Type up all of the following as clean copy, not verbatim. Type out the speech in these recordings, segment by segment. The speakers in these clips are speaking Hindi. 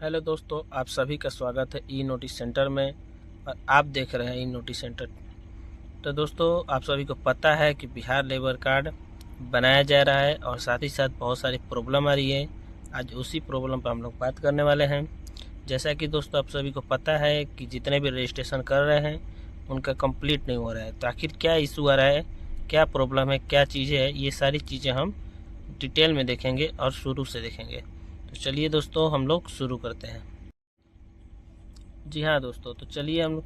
हेलो दोस्तों, आप सभी का स्वागत है ई नोटिस सेंटर में। और आप देख रहे हैं ई नोटिस सेंटर। तो दोस्तों, आप सभी को पता है कि बिहार लेबर कार्ड बनाया जा रहा है और साथ ही साथ बहुत सारी प्रॉब्लम आ रही है। आज उसी प्रॉब्लम पर हम लोग बात करने वाले हैं। जैसा कि दोस्तों, आप सभी को पता है कि जितने भी रजिस्ट्रेशन कर रहे हैं उनका कंप्लीट नहीं हो रहा है। तो आखिर क्या इशू आ रहा है, क्या प्रॉब्लम है, क्या चीज़ें हैं, ये सारी चीज़ें हम डिटेल में देखेंगे और शुरू से देखेंगे। तो चलिए दोस्तों, हम लोग शुरू करते हैं। जी हाँ दोस्तों, तो चलिए हम लोग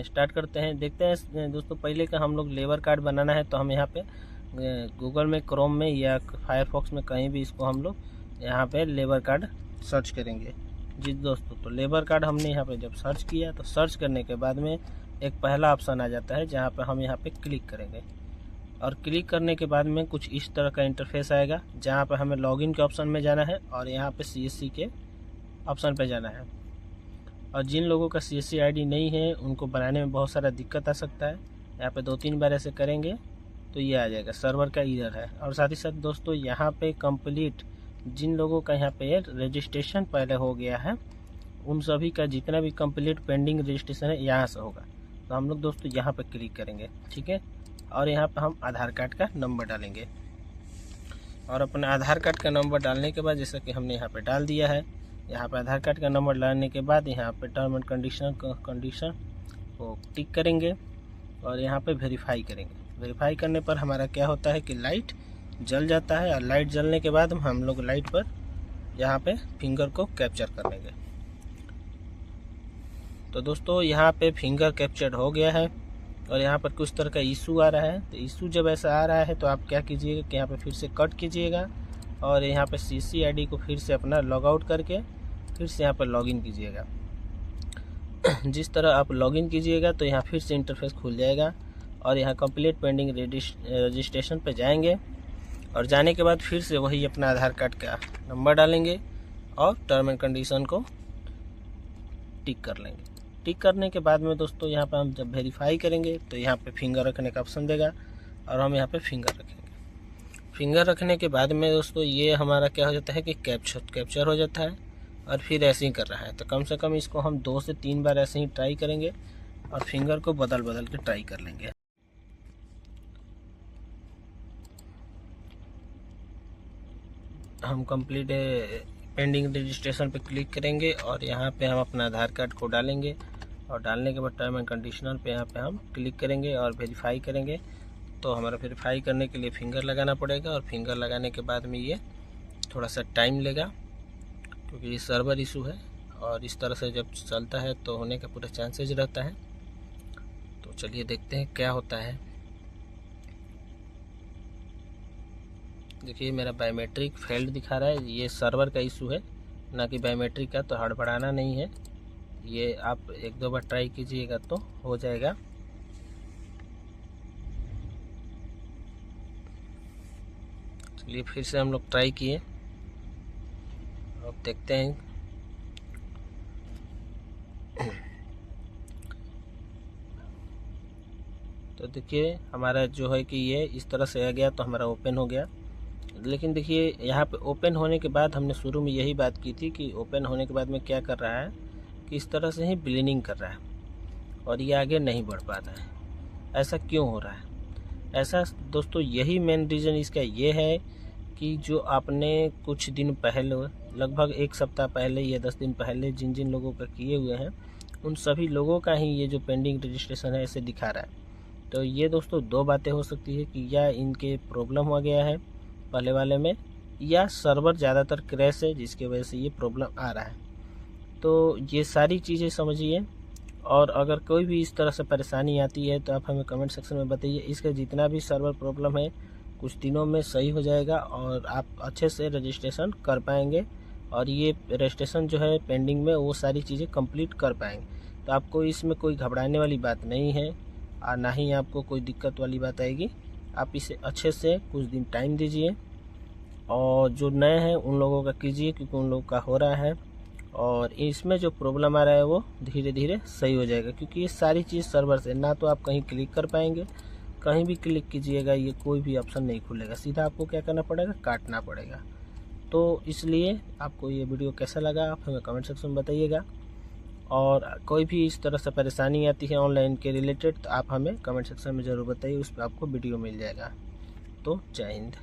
स्टार्ट करते हैं। देखते हैं दोस्तों, पहले का हम लोग लेबर कार्ड बनाना है तो हम यहाँ पे गूगल में, क्रोम में या फायरफॉक्स में कहीं भी इसको हम लोग यहाँ पे लेबर कार्ड सर्च करेंगे। जी दोस्तों, तो लेबर कार्ड हमने यहाँ पे जब सर्च किया तो सर्च करने के बाद में एक पहला ऑप्शन आ जाता है जहाँ पर हम यहाँ पे क्लिक करेंगे। और क्लिक करने के बाद में कुछ इस तरह का इंटरफेस आएगा जहाँ पर हमें लॉगिन के ऑप्शन में जाना है और यहाँ पे CSC के ऑप्शन पे जाना है। और जिन लोगों का CSC ID नहीं है उनको बनाने में बहुत सारा दिक्कत आ सकता है। यहाँ पे 2-3 बार ऐसे करेंगे तो ये आ जाएगा, सर्वर का एरर है। और साथ ही साथ दोस्तों, यहाँ पे कंप्लीट जिन लोगों का यहाँ पे रजिस्ट्रेशन पहले हो गया है उन सभी का जितना भी कंप्लीट पेंडिंग रजिस्ट्रेशन है यहाँ से होगा। तो हम लोग दोस्तों यहाँ पे क्लिक करेंगे, ठीक है। और यहाँ पे हम आधार कार्ड का नंबर डालेंगे और अपने आधार कार्ड का नंबर डालने के बाद, जैसा कि हमने यहाँ पे डाल दिया है, यहाँ पे आधार कार्ड का नंबर डालने के बाद यहाँ पे टर्म एंड कंडीशन को टिक करेंगे और यहाँ पे वेरीफाई करेंगे। वेरीफाई करने पर हमारा क्या होता है कि लाइट जल जाता है और लाइट जलने के बाद हम लोग लाइट पर यहाँ पे फिंगर को कैप्चर कर लेंगे। तो दोस्तों, यहाँ पे फिंगर कैप्चर हो गया है और यहाँ पर कुछ तरह का इशू आ रहा है। तो इशू जब ऐसा आ रहा है तो आप क्या कीजिएगा कि यहाँ पे फिर से कट कीजिएगा और यहाँ पे CC ID को फिर से अपना लॉग आउट करके फिर से यहाँ पर लॉगिन कीजिएगा। जिस तरह आप लॉगिन कीजिएगा तो यहाँ फिर से इंटरफेस खुल जाएगा और यहाँ कंप्लीट पेंडिंग रजिस्ट्रेशन पे जाएंगे और जाने के बाद फिर से वही अपना आधार कार्ड का नंबर डालेंगे और टर्म एंड कंडीशन को टिक कर लेंगे। टिक करने के बाद में दोस्तों, यहाँ पर हम जब वेरीफाई करेंगे तो यहाँ पे फिंगर रखने का ऑप्शन देगा और हम यहाँ पे फिंगर रखेंगे। फिंगर रखने के बाद में दोस्तों, ये हमारा क्या हो जाता है कि कैप्चर हो जाता है और फिर ऐसे ही कर रहा है। तो कम से कम इसको हम 2 से 3 बार ऐसे ही ट्राई करेंगे और फिंगर को बदल के ट्राई कर लेंगे। हम कंप्लीट पेंडिंग रजिस्ट्रेशन पे क्लिक करेंगे और यहाँ पे हम अपना आधार कार्ड को डालेंगे और डालने के बाद टर्म एंड कंडीशनल पे यहाँ पे हम क्लिक करेंगे और वेरीफाई करेंगे। तो हमारा वेरीफाई करने के लिए फिंगर लगाना पड़ेगा और फिंगर लगाने के बाद में ये थोड़ा सा टाइम लेगा क्योंकि ये सर्वर इशू है और इस तरह से जब चलता है तो होने का पूरा चांसेज रहता है। तो चलिए देखते हैं क्या होता है। देखिए, मेरा बायोमेट्रिक फेल्ड दिखा रहा है। ये सर्वर का इशू है, ना कि बायोमेट्रिक का। तो हड़बड़ाना नहीं है, ये आप 1-2 बार ट्राई कीजिएगा तो हो जाएगा। चलिए फिर से हम लोग ट्राई किए, अब देखते हैं। तो देखिए, हमारा जो है कि ये इस तरह से आ गया तो हमारा ओपन हो गया। लेकिन देखिए, यहाँ पे ओपन होने के बाद हमने शुरू में यही बात की थी कि ओपन होने के बाद में क्या कर रहा है कि इस तरह से ही ब्लिनिंग कर रहा है और ये आगे नहीं बढ़ पा रहा है। ऐसा क्यों हो रहा है? ऐसा दोस्तों, यही मेन रीज़न इसका ये है कि जो आपने कुछ दिन पहले, लगभग 1 सप्ताह पहले या 10 दिन पहले जिन जिन लोगों का किए हुए हैं उन सभी लोगों का ही ये जो पेंडिंग रजिस्ट्रेशन है ऐसे दिखा रहा है। तो ये दोस्तों 2 बातें हो सकती है कि या इनके प्रॉब्लम हो गया है पहले वाले में, या सर्वर ज़्यादातर क्रैश है जिसकी वजह से ये प्रॉब्लम आ रहा है। तो ये सारी चीज़ें समझिए और अगर कोई भी इस तरह से परेशानी आती है तो आप हमें कमेंट सेक्शन में बताइए। इसका जितना भी सर्वर प्रॉब्लम है कुछ दिनों में सही हो जाएगा और आप अच्छे से रजिस्ट्रेशन कर पाएंगे और ये रजिस्ट्रेशन जो है पेंडिंग में वो सारी चीज़ें कंप्लीट कर पाएंगे। तो आपको इसमें कोई घबराने वाली बात नहीं है और ना ही आपको कोई दिक्कत वाली बात आएगी। आप इसे अच्छे से कुछ दिन टाइम दीजिए और जो नए हैं उन लोगों का कीजिए क्योंकि उन लोगों का हो रहा है और इसमें जो प्रॉब्लम आ रहा है वो धीरे धीरे सही हो जाएगा। क्योंकि ये सारी चीज़ सर्वर से, ना तो आप कहीं क्लिक कर पाएंगे, कहीं भी क्लिक कीजिएगा ये कोई भी ऑप्शन नहीं खुलेगा, सीधा आपको क्या करना पड़ेगा, काटना पड़ेगा। तो इसलिए आपको ये वीडियो कैसा लगा आप हमें कमेंट सेक्शन में बताइएगा। और कोई भी इस तरह से परेशानी आती है ऑनलाइन के रिलेटेड तो आप हमें कमेंट सेक्शन में ज़रूर बताइए, उस पर आपको वीडियो मिल जाएगा। तो जय हिंद।